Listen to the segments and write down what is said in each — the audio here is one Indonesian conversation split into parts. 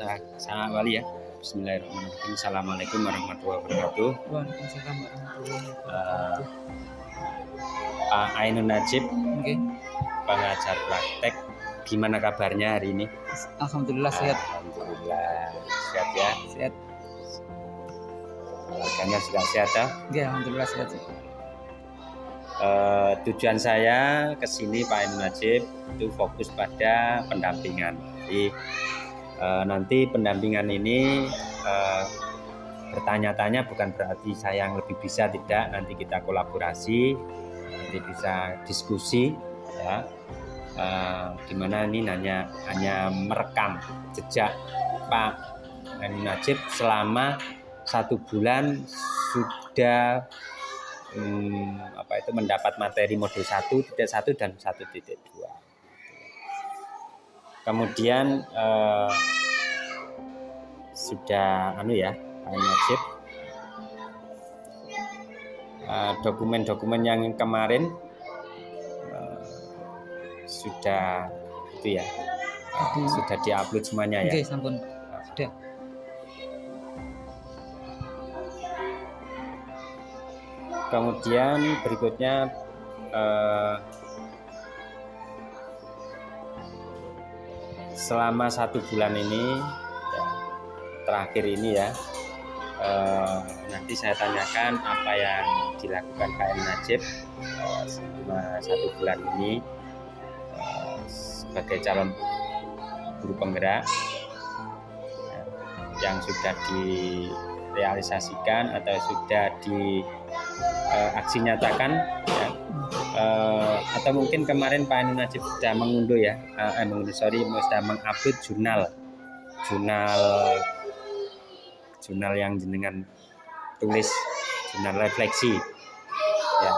saya awali ya. Bismillahirrahmanirrahim. Assalamualaikum warahmatullahi wabarakatuh. Waalaikumsalam warahmatullahi wabarakatuh. Pak Ainun Najib, Oke. pengajar praktek. Gimana kabarnya hari ini? Alhamdulillah sehat. Alhamdulillah sehat ya. Sehat. Keluarganya juga sehat ya. Oke, alhamdulillah sehat. Tujuan saya ke sini Pak Ainun Najib itu fokus pada pendampingan. Jadi nanti pendampingan ini bertanya-tanya bukan berarti saya yang lebih bisa, tidak. Nanti kita kolaborasi, nanti bisa diskusi ya. Dimana ini hanya merekam jejak Pak Ainun Najib selama 1 bulan sudah mendapat materi modul 1.1 dan 1.2. Kemudian sudah Pak Ainun Najib, dokumen-dokumen yang kemarin sudah itu ya, sudah diupload semuanya ya. Oke, sampun. Sudah. Kemudian berikutnya selama 1 bulan ini ya, terakhir ini ya, nanti saya tanyakan apa yang dilakukan Pak Ainun Najib selama 1 bulan ini sebagai calon guru penggerak yang sudah direalisasikan atau sudah aksi nyatakan ya. Atau mungkin kemarin Pak Ainun Najib sudah mengunduh ya, sudah mengupload jurnal yang jenengan tulis, jurnal refleksi ya,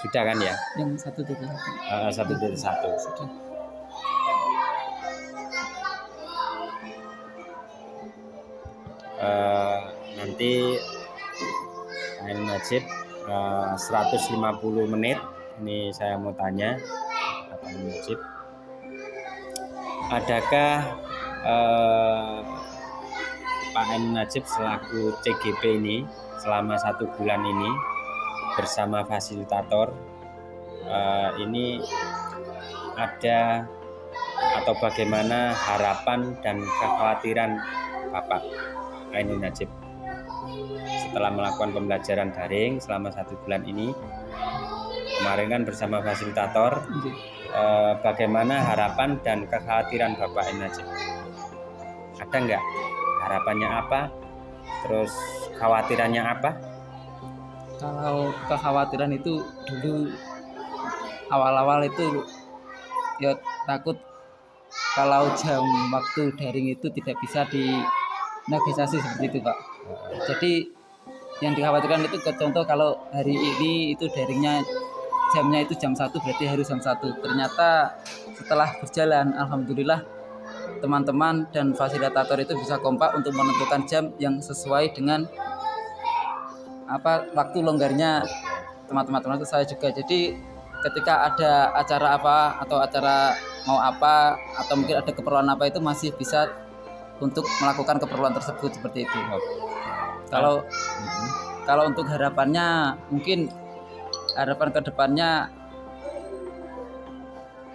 sudah kan ya? Yang 1.1. 1.1 Sudah. Nanti Pak Ainun Najib 150 menit. Ini saya mau tanya Pak Ainun Najib, adakah Pak Ainun Najib selaku CGP ini selama 1 bulan ini bersama fasilitator ini ada atau bagaimana harapan dan kekhawatiran Bapak Ainun Najib setelah melakukan pembelajaran daring selama 1 bulan ini? Kemarin kan bersama fasilitator, bagaimana harapan dan kekhawatiran Bapak Ainun Najib? Ada nggak? Harapannya apa? Terus khawatirannya apa? Kalau kekhawatiran itu dulu awal-awal itu ya takut kalau jam waktu daring itu tidak bisa dinegosiasi seperti itu, Pak. Jadi yang dikhawatirkan itu contoh kalau hari ini itu daringnya jamnya itu jam 1, berarti harus jam 1. Ternyata setelah berjalan alhamdulillah teman-teman dan fasilitator itu bisa kompak untuk menentukan jam yang sesuai dengan waktu longgarnya teman-teman itu saya juga. Jadi ketika ada acara apa atau acara mau apa atau mungkin ada keperluan apa itu masih bisa untuk melakukan keperluan tersebut seperti itu. Kalau untuk harapannya, mungkin harapan kedepannya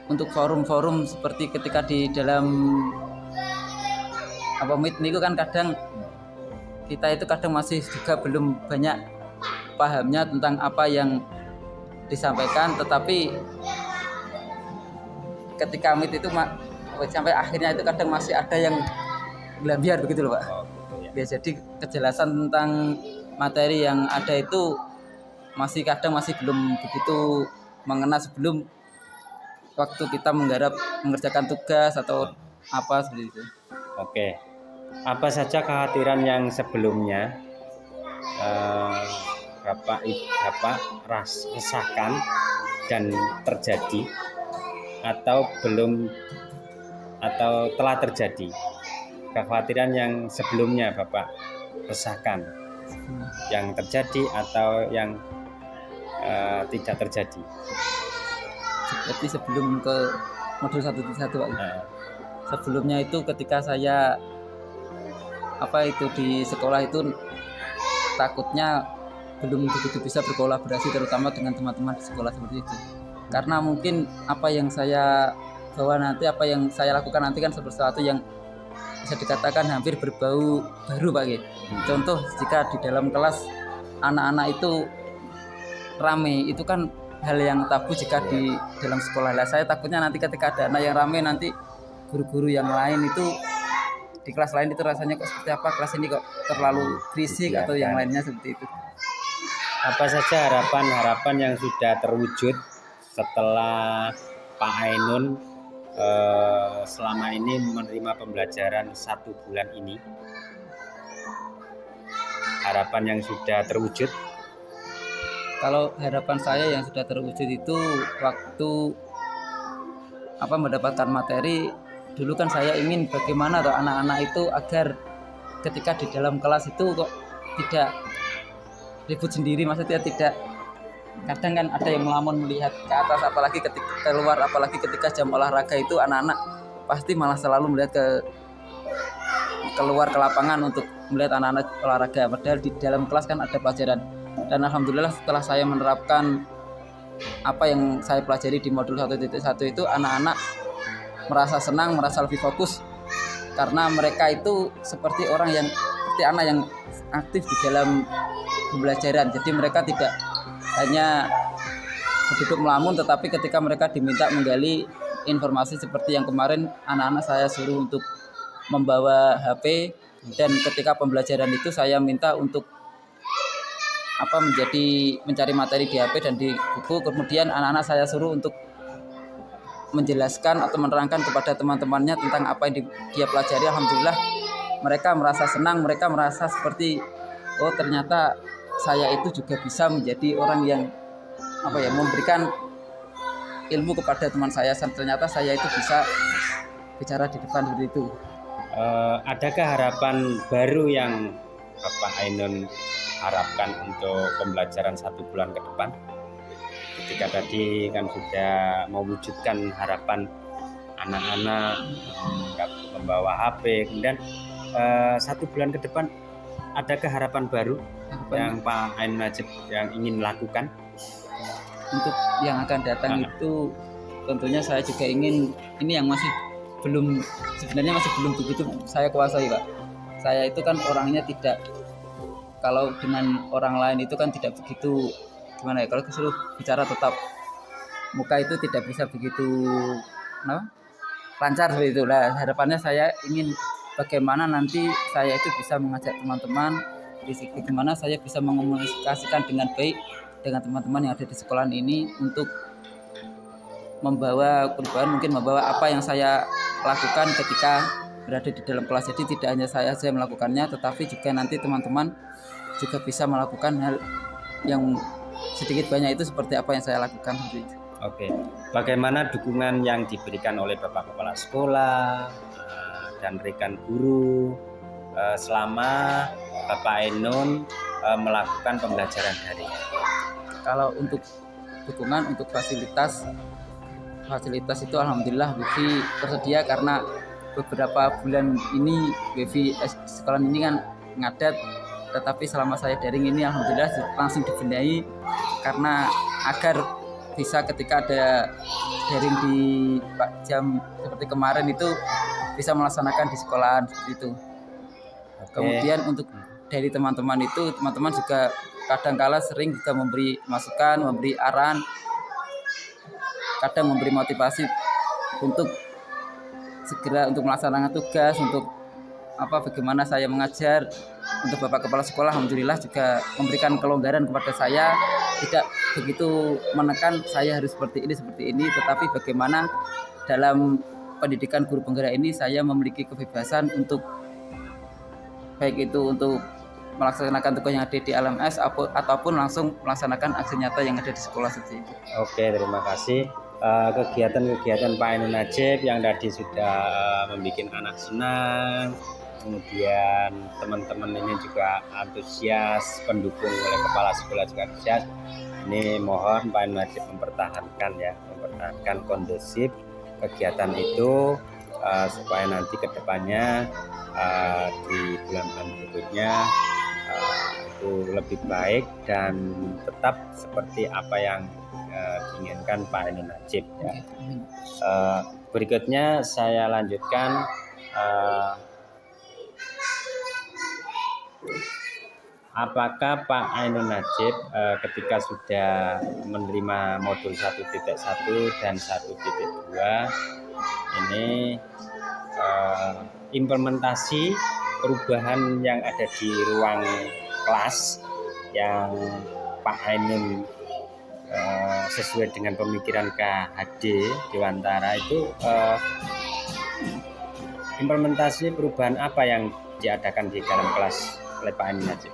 untuk forum-forum seperti ketika di dalam meet itu kan kadang kita itu masih juga belum banyak pahamnya tentang apa yang disampaikan, tetapi ketika meet itu sampai akhirnya itu kadang masih ada yang gelambiar begitu loh, Pak. Ya, jadi kejelasan tentang materi yang ada itu masih belum begitu mengena sebelum waktu kita mengerjakan tugas atau apa seperti itu. Oke. Apa saja kekhawatiran yang sebelumnya Bapak rasakan dan terjadi atau belum atau telah terjadi? Kekhawatiran yang sebelumnya Bapak rasakan yang terjadi atau yang tidak terjadi? Seperti sebelum ke modul 1.1, Pak. Sebelumnya itu ketika saya apa itu di sekolah itu takutnya belum begitu bisa berkolaborasi terutama dengan teman-teman di sekolah seperti itu. Karena mungkin apa yang saya bawa nanti, apa yang saya lakukan nanti kan sesuatu yang bisa dikatakan hampir berbau baru Pak Ge. Contoh jika di dalam kelas anak-anak itu rame, itu kan hal yang tabu jika di dalam sekolah. Lah saya takutnya nanti ketika ada anak yang rame nanti guru-guru yang lain itu di kelas lain itu rasanya kok seperti apa, kelas ini kok terlalu berisik atau yang lainnya seperti itu. Apa saja harapan-harapan yang sudah terwujud setelah Pak Ainun selama ini menerima pembelajaran 1 bulan ini? Harapan yang sudah terwujud? Kalau harapan saya yang sudah terwujud itu waktu mendapatkan materi, dulu kan saya ingin bagaimana tuh anak-anak itu agar ketika di dalam kelas itu kok tidak ribut sendiri, maksudnya tidak, kadang kan ada yang melamun melihat ke atas, apalagi ketika keluar, apalagi ketika jam olahraga itu anak-anak pasti malah selalu melihat keluar ke lapangan untuk melihat anak-anak olahraga, padahal di dalam kelas kan ada pelajaran. Dan alhamdulillah setelah saya menerapkan apa yang saya pelajari di modul 1.1 itu, anak-anak merasa senang, merasa lebih fokus karena mereka itu seperti anak yang aktif di dalam pembelajaran. Jadi mereka tidak hanya duduk melamun, tetapi ketika mereka diminta menggali informasi seperti yang kemarin anak-anak saya suruh untuk membawa HP, dan ketika pembelajaran itu saya minta untuk mencari materi di HP dan di buku, kemudian anak-anak saya suruh untuk menjelaskan atau menerangkan kepada teman-temannya tentang apa yang dia pelajari. Alhamdulillah mereka merasa senang, mereka merasa seperti ternyata saya itu juga bisa menjadi orang yang memberikan ilmu kepada teman saya, ternyata saya itu bisa bicara di depan seperti itu. Adakah harapan baru yang Bapak Ainun harapkan untuk pembelajaran 1 bulan ke depan? Ketika tadi kan sudah mewujudkan harapan anak-anak membawa HP, kemudian 1 bulan ke depan adakah harapan baru yang Pak Ainun Najib yang ingin lakukan? Untuk yang akan datang itu tentunya saya juga ingin, ini yang sebenarnya masih belum begitu saya kuasai Pak. Saya itu kan orangnya tidak, kalau dengan orang lain itu kan tidak begitu kalau disuruh bicara tetap muka itu tidak bisa begitu lancar seperti itu. Nah, harapannya saya ingin bagaimana nanti saya itu bisa mengajak teman-teman, bagaimana saya bisa mengomunikasikan dengan baik dengan teman-teman yang ada di sekolah ini untuk membawa perubahan, mungkin membawa apa yang saya lakukan ketika berada di dalam kelas. Jadi tidak hanya saya saja melakukannya, tetapi juga nanti teman-teman juga bisa melakukan hal yang sedikit banyak itu seperti apa yang saya lakukan seperti itu. Oke, bagaimana dukungan yang diberikan oleh Bapak Kepala Sekolah dan rekan guru selama Bapak Ainun melakukan pembelajaran daring? Kalau untuk dukungan, untuk fasilitas itu alhamdulillah wifi tersedia, karena beberapa bulan ini wifi sekolah ini kan ngadat, tetapi selama saya daring ini alhamdulillah langsung dibenahi, karena agar bisa ketika ada daring di jam seperti kemarin itu bisa melaksanakan di sekolahan seperti itu. Oke. Kemudian untuk dari teman-teman itu, teman-teman juga kadang-kala sering juga memberi masukan, memberi arahan, kadang memberi motivasi untuk segera untuk melaksanakan tugas, untuk bagaimana saya mengajar. Untuk Bapak Kepala Sekolah alhamdulillah juga memberikan kelonggaran kepada saya, tidak begitu menekan saya harus seperti ini, tetapi bagaimana dalam pendidikan guru penggerak ini saya memiliki kebebasan untuk baik itu untuk melaksanakan tugas yang ada di LMS ataupun langsung melaksanakan aksi nyata yang ada di sekolah seperti itu. Oke, terima kasih. Kegiatan-kegiatan Pak Ainun Najib yang tadi sudah membuat anak senang, kemudian teman-teman ini juga antusias, pendukung oleh kepala sekolah juga antusias. Ini mohon Pak Ainun Najib mempertahankan kondusif kegiatan itu supaya nanti kedepannya di bulan-bulan berikutnya itu lebih baik dan tetap seperti apa yang diinginkan Pak Ainun Najib ya. Berikutnya saya lanjutkan apakah Pak Ainun Najib ketika sudah menerima modul 1.1 dan 1.2 ini implementasi perubahan yang ada di ruang kelas yang Pak Ainun sesuai dengan pemikiran KHD Dewantara itu implementasi perubahan apa yang diadakan di dalam kelas oleh Pak Ainun Najib?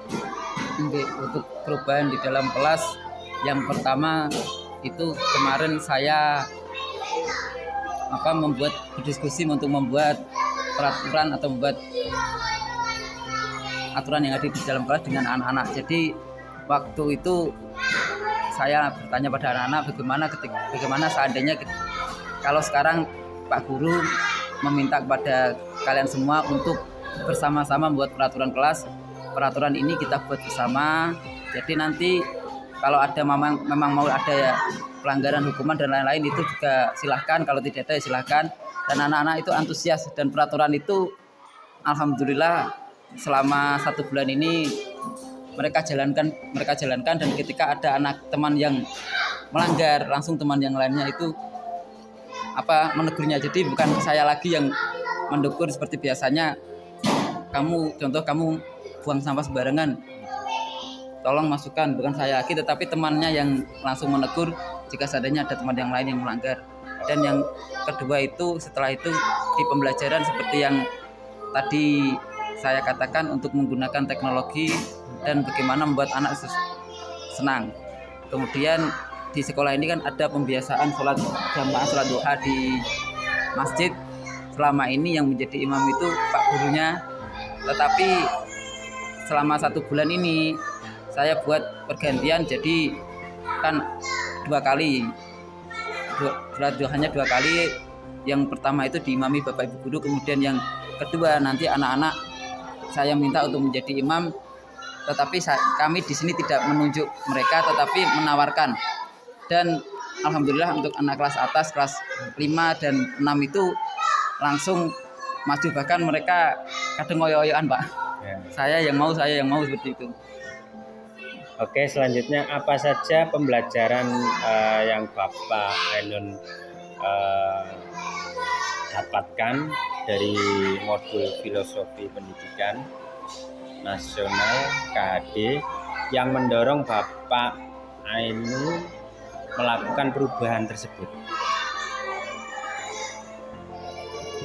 Untuk perubahan di dalam kelas, yang pertama itu kemarin saya membuat berdiskusi untuk membuat peraturan atau membuat aturan yang ada di dalam kelas dengan anak-anak. Jadi waktu itu saya bertanya pada anak-anak bagaimana seandainya kalau sekarang Pak Guru meminta kepada kalian semua untuk bersama-sama membuat peraturan kelas. Peraturan ini kita buat bersama. Jadi nanti kalau ada memang mau ada pelanggaran hukuman dan lain-lain itu juga silahkan. Kalau tidak ada ya silahkan. Dan anak-anak itu antusias dan peraturan itu alhamdulillah selama 1 bulan ini mereka jalankan dan ketika ada anak teman yang melanggar langsung teman yang lainnya itu menegurnya. Jadi bukan saya lagi yang mendegur seperti biasanya. Kamu buang sampah sembarangan, tolong masukkan, bukan saya lagi tetapi temannya yang langsung menegur jika seandainya ada teman yang lain yang melanggar. Dan yang kedua itu setelah itu di pembelajaran seperti yang tadi saya katakan untuk menggunakan teknologi dan bagaimana membuat anak senang. Kemudian di sekolah ini kan ada pembiasaan sholat jamaah, sholat duha di masjid. Selama ini yang menjadi imam itu Pak Gurunya, tetapi selama 1 bulan ini saya buat pergantian, jadi kan 2 kali sholat duhanya 2 kali. Yang pertama itu diimami Bapak Ibu Guru, kemudian yang kedua nanti anak-anak saya minta untuk menjadi imam, tetapi kami di sini tidak menunjuk mereka tetapi menawarkan. Dan alhamdulillah untuk anak kelas atas kelas 5 dan 6 itu langsung maju, bahkan mereka kadang ngoyo-ngoyoan Pak ya. Saya yang mau seperti itu. Oke, selanjutnya apa saja pembelajaran yang Bapak Ainun dapatkan dari modul filosofi pendidikan nasional KHD yang mendorong Bapak Ainun melakukan perubahan tersebut?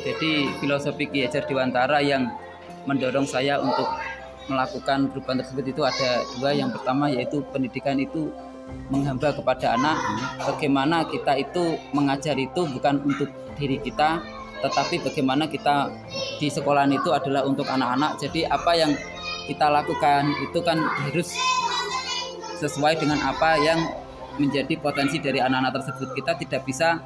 Jadi filosofi Ki Hajar Dewantara yang mendorong saya untuk melakukan perubahan tersebut itu ada 2. Yang pertama yaitu pendidikan itu menghamba kepada anak. Bagaimana kita itu mengajar itu bukan untuk diri kita, tetapi bagaimana kita di sekolahan itu adalah untuk anak-anak. Jadi apa yang kita lakukan itu kan harus sesuai dengan apa yang menjadi potensi dari anak-anak tersebut. Kita tidak bisa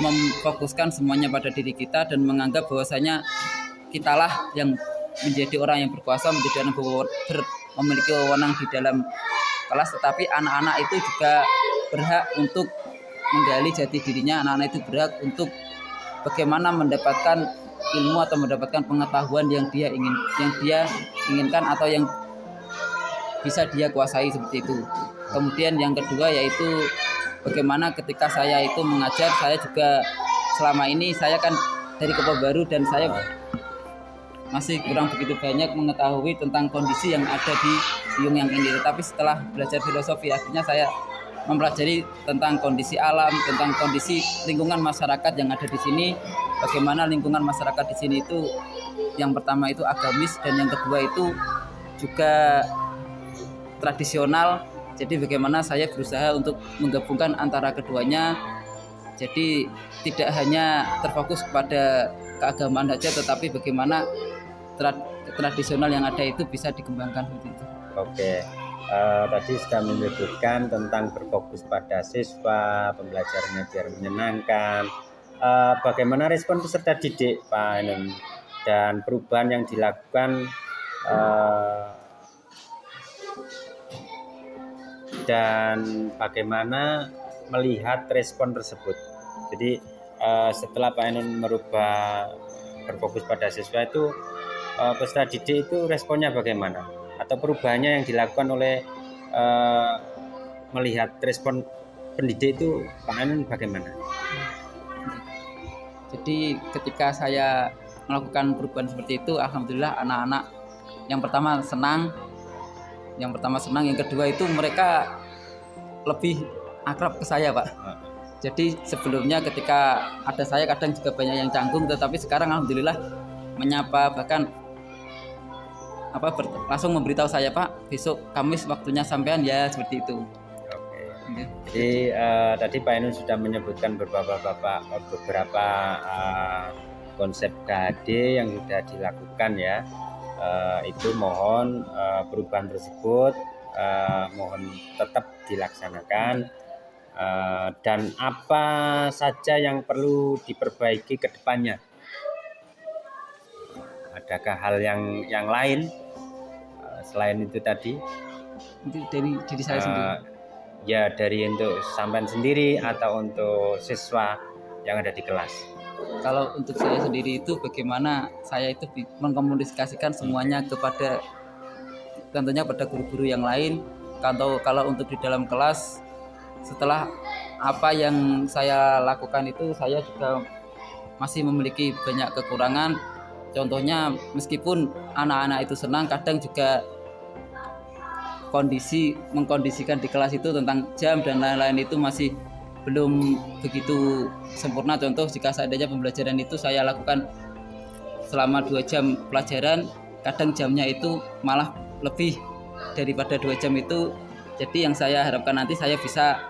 memfokuskan semuanya pada diri kita dan menganggap bahwasanya kitalah yang menjadi orang yang berkuasa, menjadi orang memiliki wewenang di dalam kelas, tetapi anak-anak itu juga berhak untuk menggali jati dirinya. Anak-anak itu berhak untuk bagaimana mendapatkan ilmu atau mendapatkan pengetahuan yang dia inginkan atau yang bisa dia kuasai seperti itu. Kemudian yang kedua yaitu bagaimana ketika saya itu mengajar, saya juga selama ini saya kan dari Kepala Baru dan saya masih kurang begitu banyak mengetahui tentang kondisi yang ada di Biyung yang ini. Tetapi setelah belajar filosofi, akhirnya saya mempelajari tentang kondisi alam, tentang kondisi lingkungan masyarakat yang ada di sini. Bagaimana lingkungan masyarakat di sini itu yang pertama itu agamis dan yang kedua itu juga tradisional. Jadi bagaimana saya berusaha untuk menggabungkan antara keduanya. Jadi tidak hanya terfokus pada keagamaan saja, tetapi bagaimana tradisional yang ada itu bisa dikembangkan seperti itu. Oke, tadi sudah menyebutkan tentang berfokus pada siswa, pembelajarannya biar menyenangkan. Bagaimana respon peserta didik, Pak Ainun? dan perubahan yang dilakukan dan bagaimana melihat respon tersebut. Jadi setelah Pak Ainun berfokus pada siswa itu, peserta didik itu responnya bagaimana? Atau perubahannya yang dilakukan oleh melihat respon pendidik itu Pak Ainun bagaimana? Jadi ketika saya melakukan perubahan seperti itu, alhamdulillah anak-anak yang pertama senang, yang kedua itu mereka lebih akrab ke saya, Pak. Jadi sebelumnya ketika ada saya kadang juga banyak yang canggung, tetapi sekarang alhamdulillah menyapa, bahkan langsung memberitahu saya, Pak, besok Kamis waktunya sampean ya, seperti itu. Oke. Jadi tadi Pak Ainun sudah menyebutkan beberapa konsep KHD yang sudah dilakukan ya. Itu mohon perubahan tersebut mohon tetap dilaksanakan, dan apa saja yang perlu diperbaiki ke depannya. Adakah hal yang lain selain itu tadi? Itu dari diri saya sendiri. Ya, dari untuk sampean sendiri atau untuk siswa yang ada di kelas. Kalau untuk saya sendiri itu bagaimana saya itu mengkomunikasikan semuanya kepada tentunya pada guru-guru yang lain. Kalau untuk di dalam kelas, setelah apa yang saya lakukan itu, saya juga masih memiliki banyak kekurangan. Contohnya meskipun anak-anak itu senang, kadang juga mengkondisikan di kelas itu tentang jam dan lain-lain itu masih belum begitu sempurna. Contoh, jika seandainya pembelajaran itu saya lakukan selama 2 jam pelajaran, kadang jamnya itu malah lebih daripada 2 jam itu. Jadi yang saya harapkan nanti saya bisa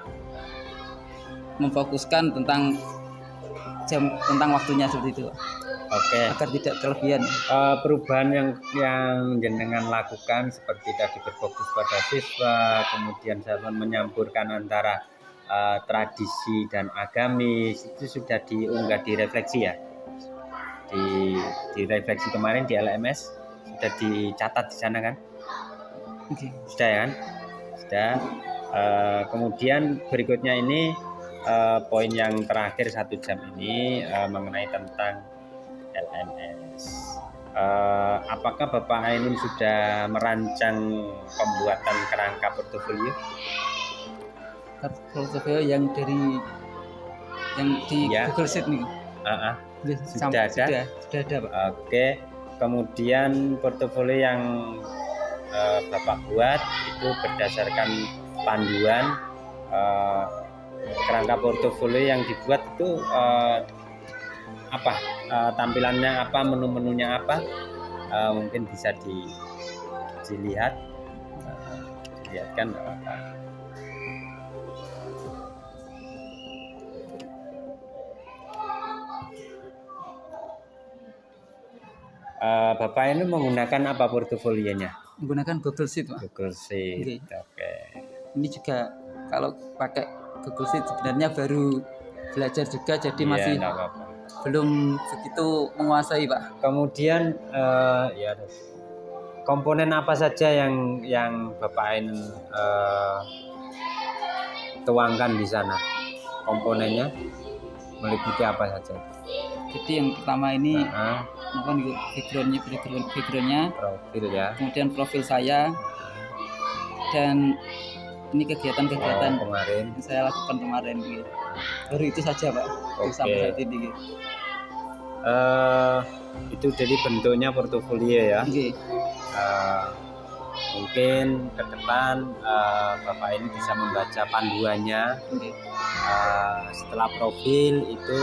memfokuskan tentang waktunya seperti itu. Oke. Agar tidak kelebihan. Perubahan yang jenengan lakukan seperti tadi berfokus pada siswa, kemudian saya menyampurkan antara tradisi dan agamis, itu sudah diunggah di refleksi ya, di refleksi kemarin di LMS sudah dicatat di sana kan? Okay. Sudah ya kan? Sudah. Kemudian berikutnya ini poin yang terakhir 1 jam ini mengenai tentang LMS. Apakah Bapak Ainun sudah merancang pembuatan kerangka portofolio? Portofolio yang di ya. Google Sheet nih. Sudah ada, Pak. Oke. Kemudian portofolio yang Bapak buat itu berdasarkan panduan kerangka portofolio yang dibuat itu apa? Tampilannya apa, menu-menunya apa? Mungkin bisa dilihat, lihatkan. Bapak ini menggunakan apa portofolionya? Menggunakan Google Sheet, Pak. Google Sheet. Okay. Oke. Ini juga kalau pakai Google Sheet sebenarnya baru belajar juga, jadi masih belum begitu menguasai, Pak. Kemudian ya komponen apa saja yang Bapak Ainun tuangkan di sana? Komponennya meliputi apa saja? Jadi yang pertama ini backgroundnya, profil ya. Kemudian profil saya, dan ini kegiatan-kegiatan kemarin yang saya lakukan kemarin gitu. Baru itu saja, Pak. Sampai saat ini gitu. Itu jadi bentuknya portofolio ya. Okay. Mungkin ke depan Bapak ini bisa membaca panduannya. Okay. Setelah profil itu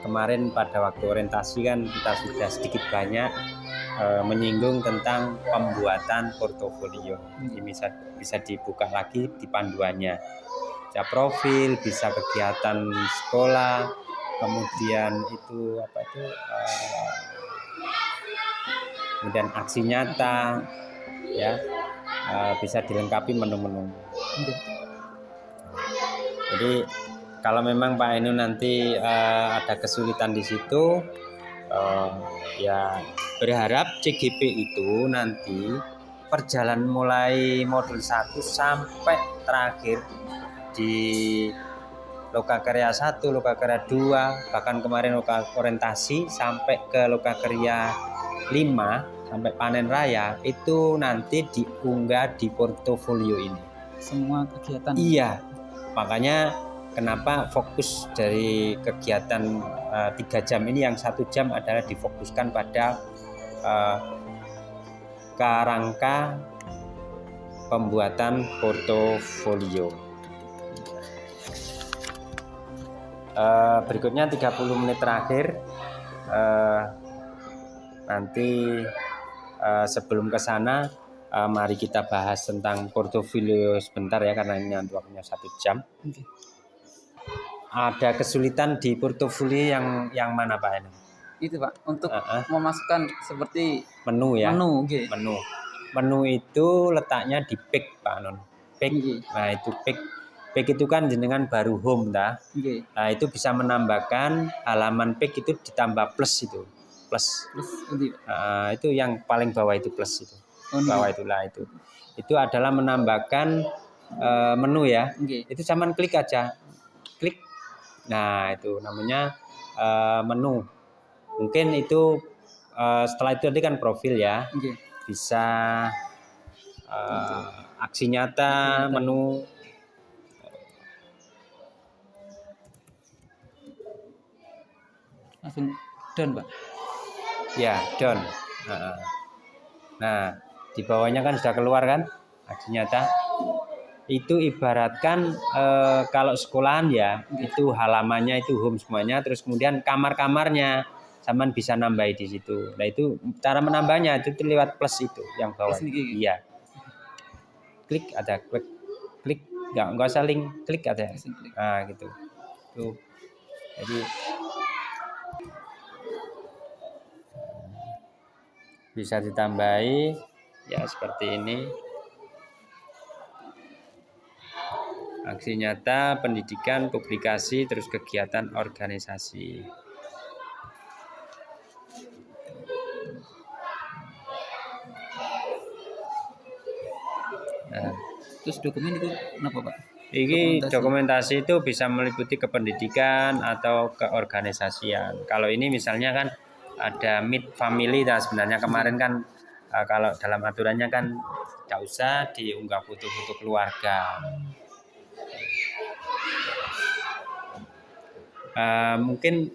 kemarin pada waktu orientasi kan kita sudah sedikit banyak menyinggung tentang pembuatan portofolio. Ini bisa dibuka lagi di panduannya. Bisa profil, bisa kegiatan sekolah, kemudian itu kemudian aksi nyata ya, bisa dilengkapi menu-menu. Jadi kalau memang Pak Ainun nanti ada kesulitan di situ, Ya berharap CGP itu nanti perjalanan mulai modul 1 sampai terakhir di Lokakarya 1, Lokakarya 2, bahkan kemarin orientasi sampai ke Lokakarya 5 sampai panen raya itu nanti diunggah di portofolio ini. Semua kegiatan. Iya, makanya kenapa fokus dari kegiatan 3 jam ini, yang 1 jam adalah difokuskan pada kerangka pembuatan portofolio. Berikutnya 30 menit terakhir, nanti sebelum ke sana mari kita bahas tentang portofolio sebentar ya, karena ini waktunya 1 jam. Oke. Ada kesulitan di portofolio yang mana Pak Eno? Itu Pak, untuk memasukkan seperti Menu ya. menu, okay. Menu itu letaknya di page Pak Anon. Page. Okay. Nah itu page itu kan jenengan baru home dah. Okay. Nah itu bisa menambahkan halaman page itu ditambah plus itu. Plus. Itu yang paling bawah itu plus itu. Bawah itulah itu. Itu adalah menambahkan menu ya. Okay. Itu cuman klik aja. Klik. Nah itu namanya menu. Mungkin itu setelah itu tadi kan profil ya. Okay. Bisa aksi nyata, menu. Langsung done Pak. Ya done. Nah di bawahnya kan sudah keluar kan aksi nyata. Itu ibaratkan kalau sekolahan ya, itu halamannya itu home semuanya, terus kemudian kamar-kamarnya saman bisa nambahi di situ. Nah itu cara menambahnya itu lewat plus itu yang bawah. Iya. Klik ada klik nggak usah link, klik ada. Nah gitu. Tuh. Jadi bisa ditambahi ya seperti ini. Aksi nyata, pendidikan, publikasi, terus kegiatan organisasi. Nah, terus dokumen itu kenapa Pak? Ini dokumentasi itu bisa meliputi kependidikan atau keorganisasian. Kalau ini misalnya kan ada meet family, nah sebenarnya kemarin kan kalau dalam aturannya kan tidak usah diunggah foto-foto keluarga. Mungkin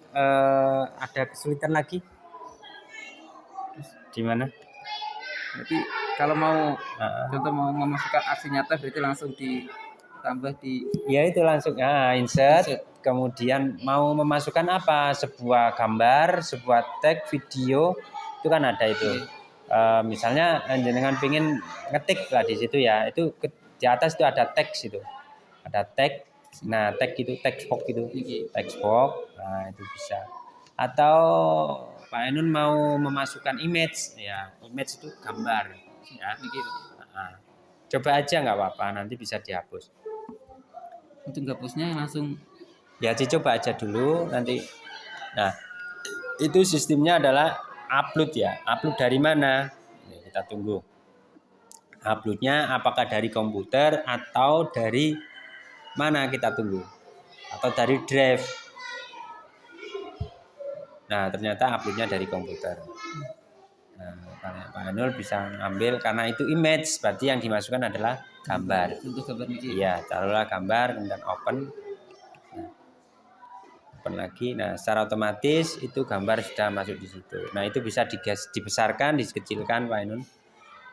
ada kesulitan lagi di mana? Berarti kalau mau contoh mau memasukkan aksi nyata berarti langsung ditambah di ya itu langsung insert. Kemudian mau memasukkan apa, sebuah gambar, sebuah tag video itu kan ada itu. Misalnya jenengan pengen ngetik lah di situ ya, itu di atas itu ada teks itu, ada tag. Nah tag itu text box itu, text box. Nah itu bisa. Atau Pak Enun mau memasukkan image, ya image itu gambar, ya. Coba aja nggak apa-apa, nanti bisa dihapus. Untuk hapusnya langsung. Ya dicoba aja dulu nanti. Nah itu sistemnya adalah upload ya. Upload dari mana? Ini kita tunggu. Uploadnya apakah dari komputer atau dari mana, kita tunggu. Atau dari drive. Nah ternyata uploadnya dari komputer. Nah Pak Anul bisa ngambil karena itu image, berarti yang dimasukkan adalah gambar. Untuk gambar ini. Iya, taruhlah gambar kemudian open. Nah, open lagi. Nah secara otomatis itu gambar sudah masuk di situ. Nah itu bisa dibesarkan, dikecilkan Pak Anul.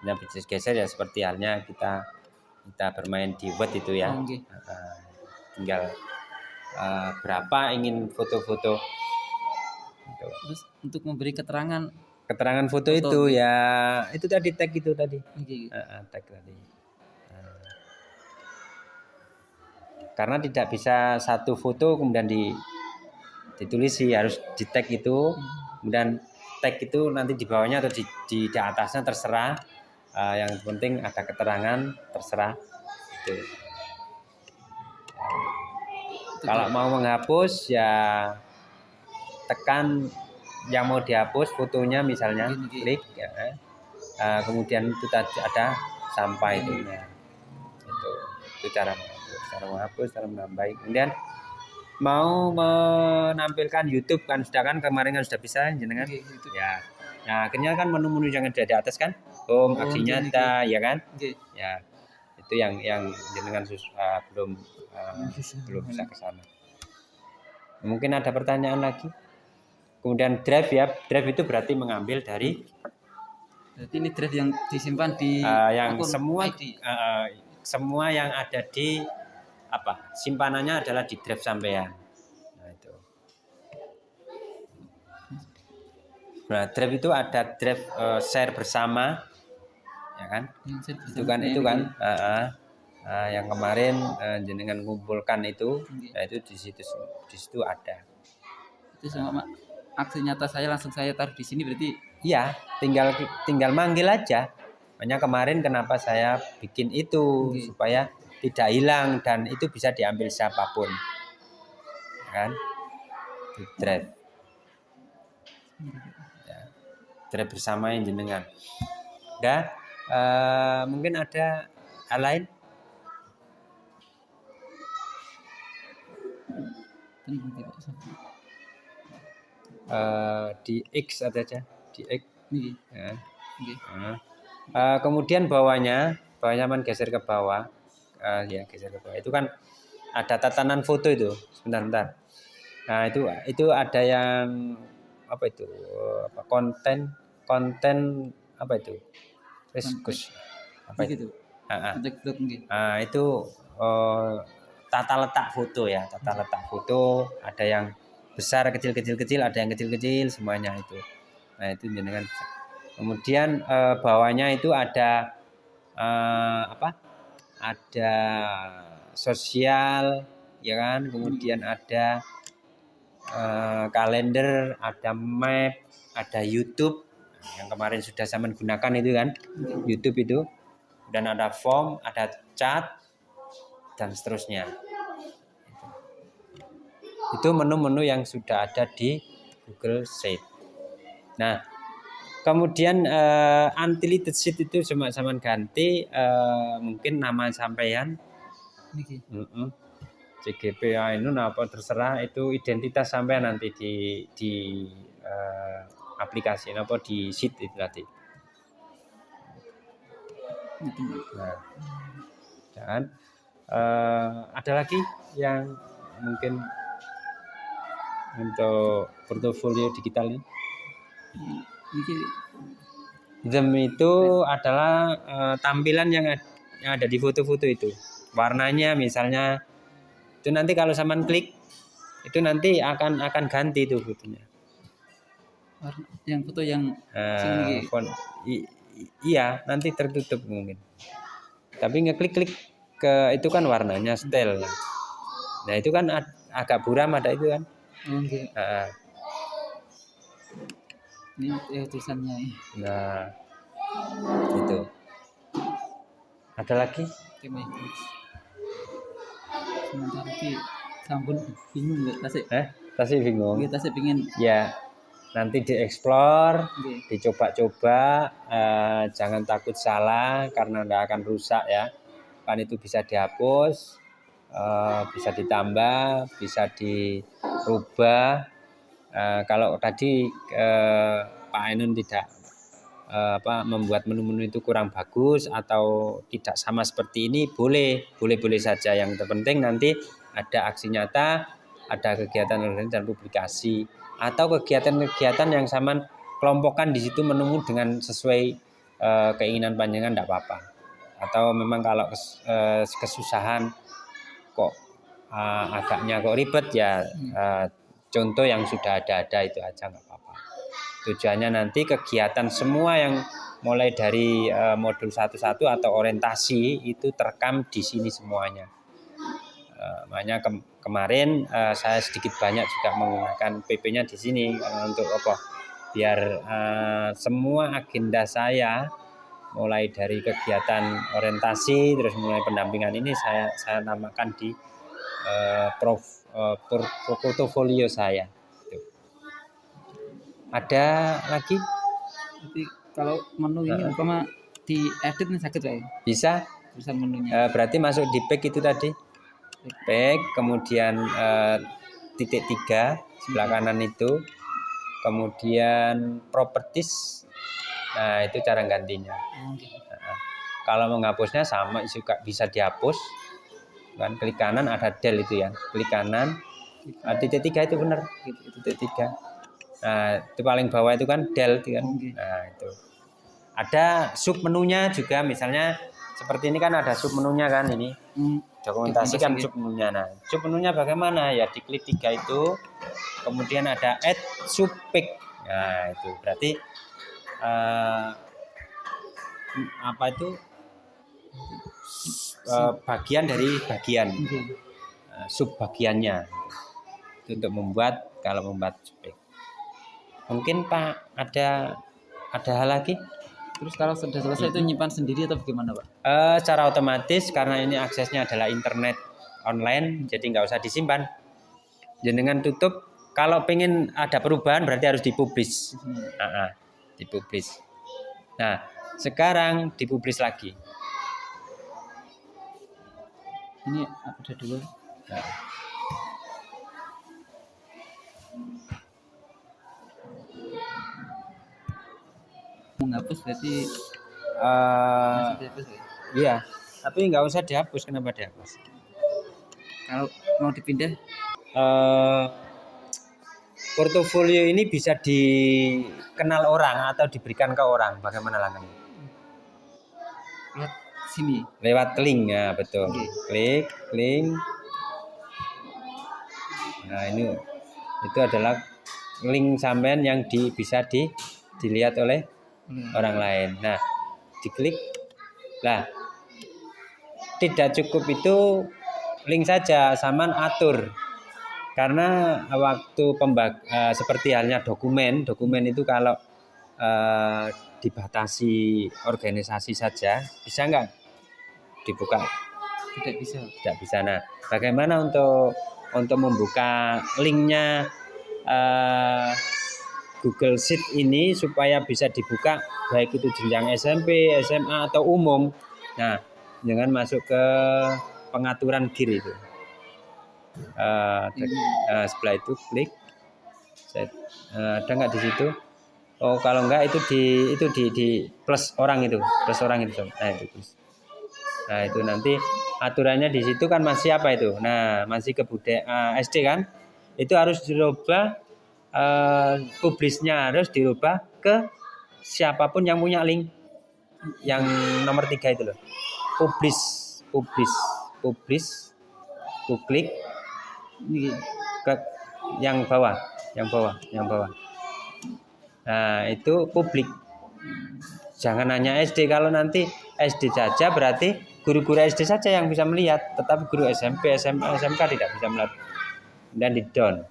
Nah bisa geser ya seperti halnya kita bermain di Word itu ya. Tinggal berapa ingin foto-foto. Terus untuk memberi keterangan foto itu ya itu tadi tag itu tadi. Tag tadi. Karena tidak bisa satu foto kemudian ditulis, harus di tag itu, kemudian tag itu nanti di bawahnya atau di atasnya terserah. Yang penting ada keterangan, terserah itu. Kalau mau menghapus ya tekan yang mau dihapus fotonya misalnya Gini. klik ya. Kemudian itu tadi ada sampah itu ya. Itu cara menghapus, cara menambah. Kemudian mau menampilkan YouTube kan sedangkan kemarin kan sudah bisa jenengan ya. Nah, akhirnya kan menu-menu yang ada di atas kan home, aksi nyata ya kan? Ya. Itu yang jenengan belum bisa ke sana. Mungkin ada pertanyaan lagi. Kemudian drive ya, drive itu berarti mengambil dari Berarti ini drive yang disimpan di yang akun semua ID. Semua yang ada di simpanannya adalah di drive sampean. Nah itu. Nah drive itu ada drive share bersama, ya kan? Itu kan yang kemarin jenengan ngumpulkan itu, nah itu di situ ada. Itu sama aksi nyata saya langsung saya taruh di sini berarti? Iya, tinggal manggil aja. Makanya kemarin kenapa saya bikin itu supaya tidak hilang dan itu bisa diambil siapapun, kan? Di drive, ya, drive bersama yang jenengan. Dan mungkin ada hal lain? Di X aja di X. Ya. Kemudian bawahnya geser ke bawah, ya geser ke bawah. Itu kan ada tatanan foto itu. Sebentar. Nah itu ada yang apa itu? Konten apa itu? Apa itu? Itu tata letak foto ya, tata letak foto. Ada yang besar, kecil, ada yang kecil semuanya itu. Nah itu jenengan. Kemudian bawahnya itu ada ada sosial, ya kan? Kemudian ada kalender, ada map, ada YouTube yang kemarin sudah saya gunakan itu kan, YouTube itu. Dan ada form, ada chat dan seterusnya. Itu menu-menu yang sudah ada di Google Sheet. Nah, kemudian untitled sheet itu cuma sama ganti mungkin nama sampean, CGPA itu apa terserah, itu identitas sampean nanti di aplikasi apa di sheet itu tadi. Nah, dan ada lagi yang mungkin untuk portofolio digital ini. Them itu adalah tampilan yang ada di foto-foto itu. Warnanya misalnya itu nanti kalau saman klik itu nanti akan ganti itu fotonya. Yang foto yang iya nanti tertutup mungkin. Tapi ngeklik ke itu kan warnanya style. Nah itu kan agak buram ada itu kan. Ini tulisannya. Nah itu. Ada lagi? Sementara lagi sampun bingung nggak tasik? Tasik bingung. Iya tasik pingin. Ya nanti dieksplor, dicoba-coba, jangan takut salah karena tidak akan rusak ya. Kan itu bisa dihapus, bisa ditambah, bisa dirubah. Kalau tadi Pak Ainun tidak membuat menu-menu itu kurang bagus atau tidak sama seperti ini, boleh saja. Yang terpenting nanti ada aksi nyata, ada kegiatan organisasi dan publikasi atau kegiatan-kegiatan yang sama kelompokkan di situ menu dengan sesuai keinginan panjenengan tidak apa-apa. Atau memang kalau kesusahan kok agaknya kok ribet ya contoh yang sudah ada itu aja nggak apa-apa. Tujuannya nanti kegiatan semua yang mulai dari modul 1 atau orientasi itu terekam di sini semuanya. Makanya kemarin saya sedikit banyak juga menggunakan PP-nya di sini untuk apa? Biar semua agenda saya mulai dari kegiatan orientasi terus mulai pendampingan ini saya namakan di portofolio saya. Ada lagi Jadi kalau menu ini umpama diedit nih sakit Pak. bisa Tulisan menunya. berarti masuk di pack itu tadi. Pack kemudian titik 3 sebelah kanan itu. Kemudian properties. Nah, itu cara gantinya. Nah, kalau menghapusnya sama juga bisa dihapus. Kan klik kanan ada del itu ya. Klik kanan titik 3 itu benar. Titik 3. Nah, itu paling bawah itu kan del itu kan. Nah, itu. Ada sub menunya juga, misalnya seperti ini kan ada sub menunya kan ini. Dokumentasi kan sub menunya. Nah, sub menunya bagaimana? Ya diklik 3 itu. Kemudian ada add sub pick. Nah, itu berarti apa itu? Bagian dari bagian. Sub bagiannya. Itu untuk membuat sub pick. Mungkin Pak ada hal lagi? Terus kalau sudah selesai itu nyimpan sendiri atau bagaimana Pak? Secara otomatis karena ini aksesnya adalah internet online, jadi nggak usah disimpan. Jenengan tutup. Kalau pengen ada perubahan berarti harus dipublish. Dipublish. Nah, sekarang dipublish lagi. Ini ada 2. Nah. Menghapus berarti dihapus, ya? Iya, tapi nggak usah dihapus. Kenapa dihapus? Kalau mau dipindah portofolio ini bisa dikenal orang atau diberikan ke orang. Bagaimana langkahnya? lihat sini. Lewat link ya, betul. Klik link. Nah, itu adalah link sampean yang bisa dilihat oleh orang lain. Nah, diklik. Lah, tidak cukup itu link saja, sampean atur. Karena waktu seperti halnya dokumen itu kalau dibatasi organisasi saja, bisa nggak dibuka? Tidak bisa. Nah, bagaimana untuk membuka linknya Google Sheet ini supaya bisa dibuka baik itu jenjang SMP, SMA atau umum. Nah, jangan masuk ke pengaturan gear itu. Setelah itu klik. Ada nggak di situ? Oh, kalau enggak itu di plus orang itu. Nah, itu plus. Nah, itu nanti aturannya di situ kan masih apa itu? Nah, masih kebudayaan SD kan? Itu harus dirubah. Publisnya harus dirubah ke siapapun yang punya link yang nomor 3 itu loh. Publish ku klik ke yang bawah. Nah, itu publik. Jangan hanya SD. Kalau nanti SD saja berarti guru-guru SD saja yang bisa melihat, tetapi guru SMP, SMA, SMK tidak bisa melihat dan di down.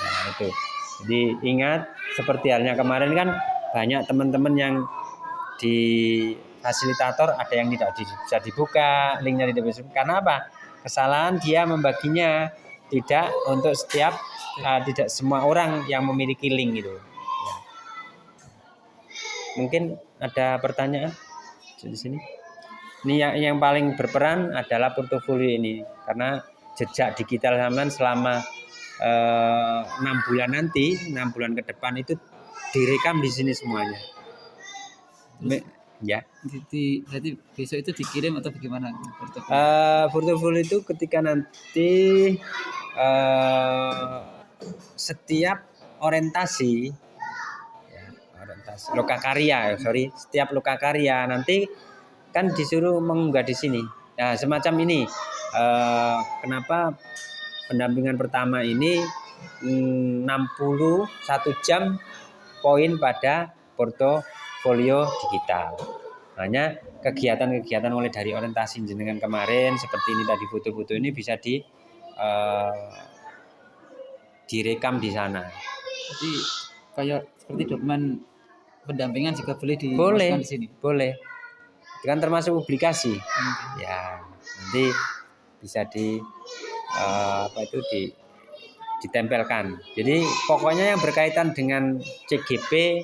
Nah, itu. Jadi ingat seperti halnya kemarin kan banyak teman-teman yang di fasilitator ada yang tidak bisa dibuka, linknya tidak bisa. Karena apa? Kesalahan dia membaginya tidak untuk setiap tidak semua orang yang memiliki link itu. Ya. Mungkin ada pertanyaan di sini. Ini yang paling berperan adalah portofolio ini karena jejak digital sampean selama 6 bulan nanti, 6 bulan ke depan itu direkam di sini semuanya. Ya. Berarti besok itu dikirim atau bagaimana? Portofolio itu ketika nanti setiap orientasi lokakarya, setiap lokakarya nanti kan disuruh mengunggah di sini. Nah, semacam ini. Kenapa pendampingan pertama ini 61 jam poin pada portofolio digital. Hanya kegiatan-kegiatan mulai dari orientasi jenengan kemarin seperti ini tadi, foto-foto ini bisa direkam di sana. Jadi kayak seperti dokumen pendampingan juga boleh di sini. Boleh. Itu kan termasuk publikasi. Ya, nanti bisa ditempelkan. Jadi pokoknya yang berkaitan dengan CGP,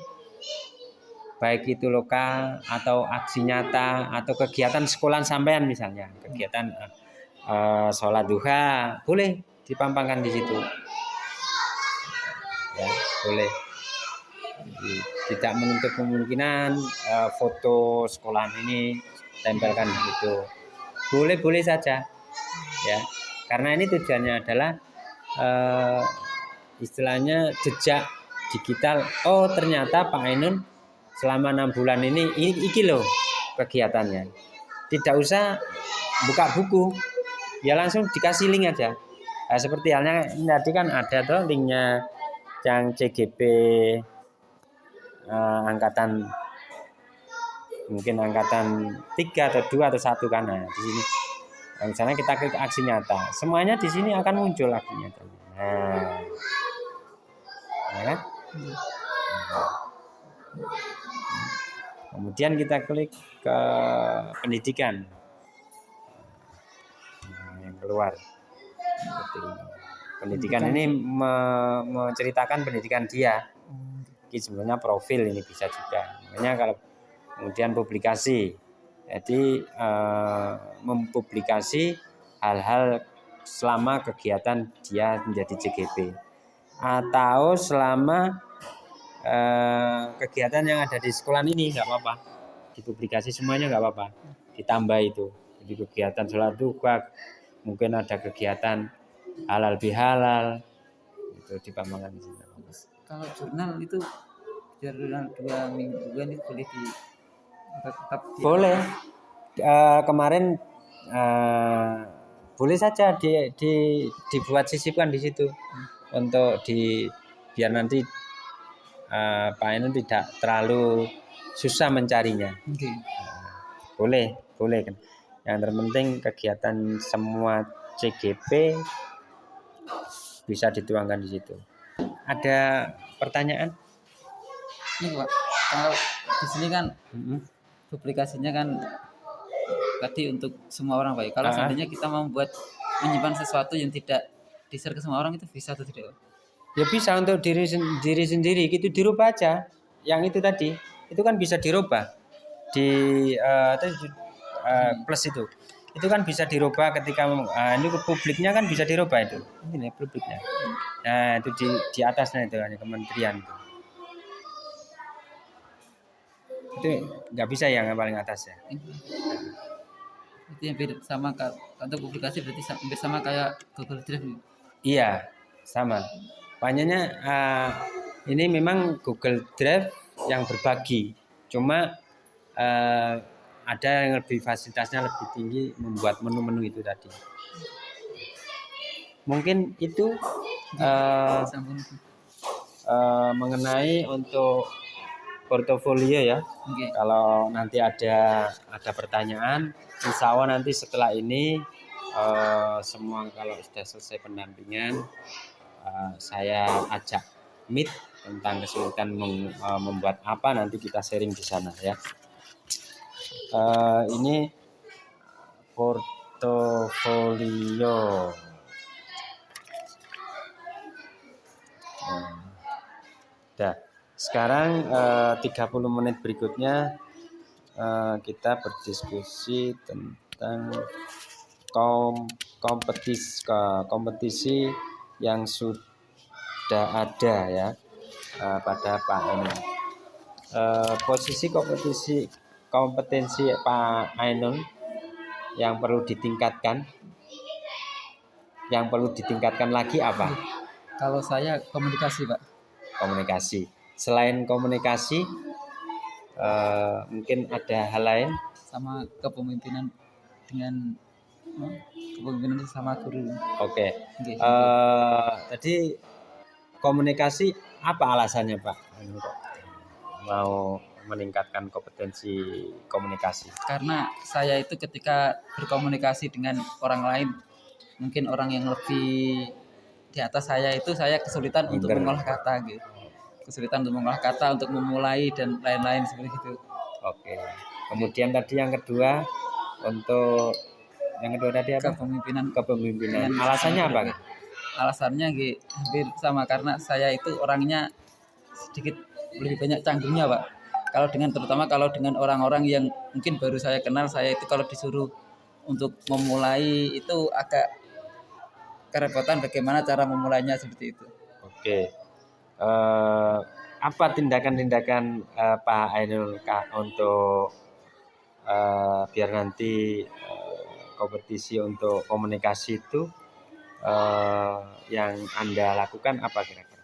baik itu lokal atau aksi nyata atau kegiatan sekolahan sampean misalnya, kegiatan sholat duha, boleh dipampangkan di situ. Ya, boleh. Jadi, tidak menutup kemungkinan foto sekolahan ini tempelkan di situ. Boleh saja, ya. Karena ini tujuannya adalah istilahnya jejak digital. Oh, ternyata Pak Ainun selama 6 bulan ini loh kegiatannya. Tidak usah buka buku, ya langsung dikasih link aja. Nah, seperti halnya tadi kan ada tuh linknya yang CGP angkatan mungkin angkatan 3 atau 2 atau 1 kan. Nah, di sini misalnya kita klik aksi nyata, semuanya di sini akan muncul aksi nyata. Nah, ya kan? Kemudian kita klik ke pendidikan, yang keluar seperti ini. Pendidikan ini menceritakan pendidikan dia. Ini sebenarnya profil ini bisa juga. Makanya kalau kemudian publikasi, jadi mempublikasi hal-hal selama kegiatan dia menjadi CGP atau selama kegiatan yang ada di sekolah ini nggak apa-apa, dipublikasi semuanya nggak apa-apa, ditambah itu. Jadi kegiatan sholat duha, mungkin ada kegiatan halal bihalal, itu dipampangkan di sini. Kalau jurnal itu jurnal 2 mingguan itu boleh tetap boleh. Kemarin boleh saja dibuat sisipkan di situ untuk biar nanti Pak Ainun tidak terlalu susah mencarinya. Okay. Boleh kan. Yang terpenting kegiatan semua CGP bisa dituangkan di situ. Ada pertanyaan? Ini Pak, kalau di sini kan publikasinya kan tadi untuk semua orang Pak. Kalau seandainya kita mau menyimpan sesuatu yang tidak di-share ke semua orang, itu bisa atau tidak? Ya bisa untuk diri sendiri, gitu dirubah aja. Yang itu tadi, itu kan bisa dirubah di plus itu kan bisa dirubah ketika ini publiknya kan bisa dirubah itu. Ini publiknya. Nah itu di atasnya itu hanya kementerian itu nggak bisa yang paling atas ya. Itu yang beda sama untuk publikasi berarti hampir sama kayak Google Drive. Iya sama. Makanya ini memang Google Drive yang berbagi, cuma ada yang lebih fasilitasnya lebih tinggi membuat menu-menu itu tadi. Mungkin itu mengenai untuk portofolio ya. Okay. Kalau nanti ada pertanyaan, insya Allah nanti setelah ini semua kalau sudah selesai pendampingan saya ajak meet tentang kesulitan membuat apa, nanti kita sharing di sana ya. Ini portofolio. Dah. Sekarang 30 menit berikutnya kita berdiskusi tentang kompetisi yang sudah ada ya pada Pak Ainun. Posisi kompetensi Pak Ainun yang perlu ditingkatkan lagi apa? Kalau saya komunikasi Pak. Komunikasi. Selain komunikasi mungkin ada hal lain? Sama kepemimpinan sama guru. Oke. Tadi komunikasi apa alasannya Pak mau meningkatkan kompetensi komunikasi? Karena saya itu ketika berkomunikasi dengan orang lain, mungkin orang yang lebih di atas saya itu, saya kesulitan untuk mengolah kata gitu. Kesulitan untuk mengolah kata, untuk memulai dan lain-lain seperti itu. Oke. Kemudian tadi yang kedua tadi apa? Kepemimpinan. Alasannya apa? alasannya nggih hampir sama karena saya itu orangnya sedikit lebih banyak canggungnya, Pak. Terutama kalau dengan orang-orang yang mungkin baru saya kenal, saya itu kalau disuruh untuk memulai itu agak kerepotan bagaimana cara memulainya seperti itu. Oke. Eh, apa tindakan-tindakan Pak Ainul untuk biar nanti kompetisi untuk komunikasi itu yang Anda lakukan apa kira-kira?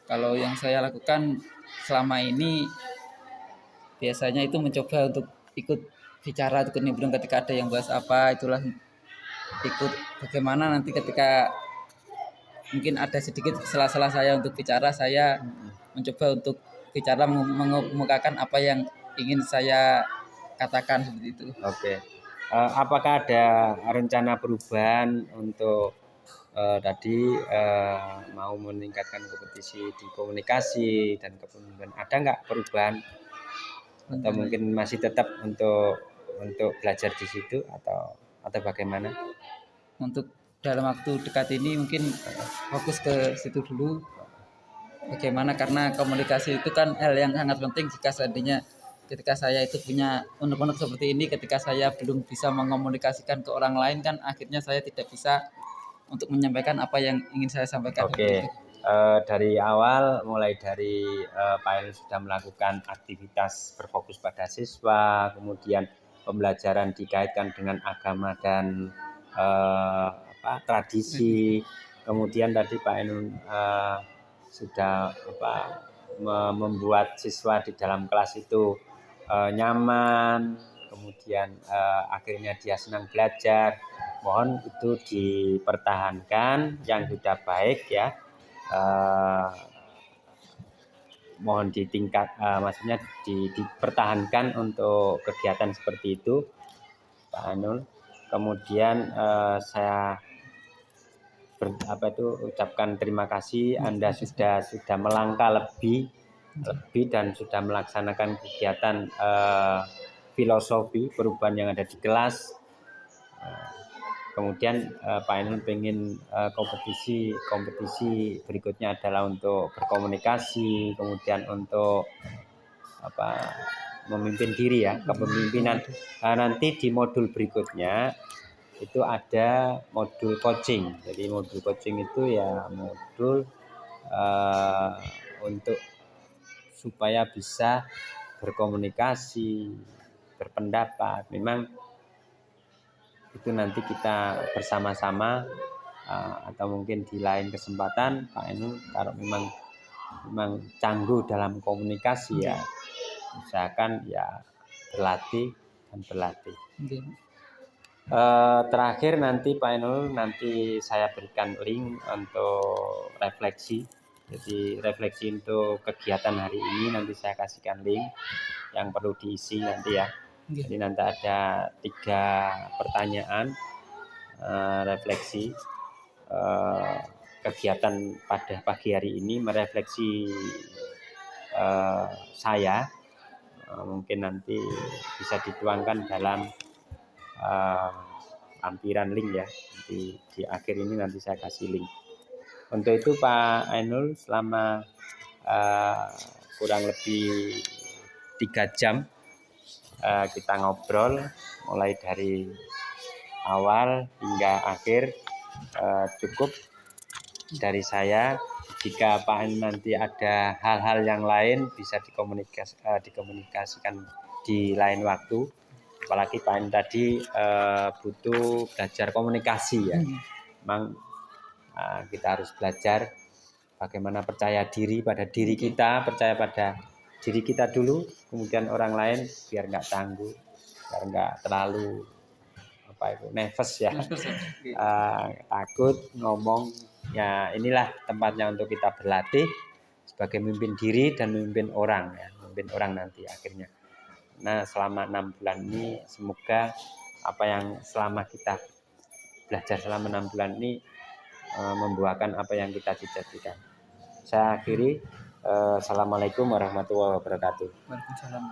Kalau yang saya lakukan selama ini biasanya itu mencoba untuk ikut bicara, ikut nimbrung ketika ada yang bahas apa, itulah ikut bagaimana nanti ketika mungkin ada sedikit sela-sela saya untuk bicara, saya mencoba untuk bicara mengemukakan apa yang ingin saya katakan seperti itu. Oke. Apakah ada rencana perubahan untuk tadi mau meningkatkan kompetisi di komunikasi dan kepemimpinan? Ada nggak perubahan atau mungkin masih tetap untuk belajar di situ atau bagaimana? Untuk dalam waktu dekat ini mungkin fokus ke situ dulu. Bagaimana karena komunikasi itu kan hal yang sangat penting jika seandainya ketika saya itu punya unek-unek seperti ini, ketika saya belum bisa mengomunikasikan ke orang lain kan akhirnya saya tidak bisa untuk menyampaikan apa yang ingin saya sampaikan. Oke. Dari awal mulai dari Pak Ainul sudah melakukan aktivitas berfokus pada siswa, kemudian pembelajaran dikaitkan dengan agama dan tradisi, kemudian tadi Pak Ainul sudah membuat siswa di dalam kelas itu nyaman, kemudian akhirnya dia senang belajar. Mohon itu dipertahankan yang sudah baik ya. Mohon maksudnya dipertahankan untuk kegiatan seperti itu, Pak Ainul. Kemudian saya ucapkan terima kasih Anda sudah melangkah lebih dan sudah melaksanakan kegiatan filosofi perubahan yang ada di kelas. Kemudian Pak Ainul pengen kompetisi berikutnya adalah untuk berkomunikasi, kemudian untuk memimpin diri ya, kepemimpinan. Nanti di modul berikutnya itu ada modul coaching. Jadi modul coaching itu ya modul untuk supaya bisa berkomunikasi, berpendapat. Memang itu nanti kita bersama-sama atau mungkin di lain kesempatan Pak Ainul kalau memang cangguh dalam komunikasi ya usahakan ya berlatih. Terakhir nanti Pak Ainul nanti saya berikan link untuk refleksi. Jadi refleksi untuk kegiatan hari ini nanti saya kasihkan link yang perlu diisi nanti ya. Jadi nanti ada 3 pertanyaan refleksi kegiatan pada pagi hari ini, merefleksi saya. Mungkin nanti bisa dituangkan dalam lampiran link ya. Di akhir ini nanti saya kasih link. Untuk itu Pak Ainul selama kurang lebih 3 jam kita ngobrol mulai dari awal hingga akhir. Cukup dari saya. Jika Pak Ainul nanti ada hal-hal yang lain bisa dikomunikasikan di lain waktu. Apalagi Pak Ainul tadi butuh belajar komunikasi ya. Memang kita harus belajar bagaimana percaya diri pada diri kita, percaya pada diri kita dulu, kemudian orang lain biar nggak tangguh, biar nggak terlalu nervous ya, takut ngomong. Ya inilah tempatnya untuk kita berlatih sebagai memimpin diri dan memimpin orang ya, memimpin orang nanti akhirnya. Nah selama 6 bulan ini semoga apa yang selama kita belajar selama 6 bulan ini membuahkan apa yang kita cita-citakan. Saya akhiri. Assalamualaikum warahmatullahi wabarakatuh. Waalaikumsalam.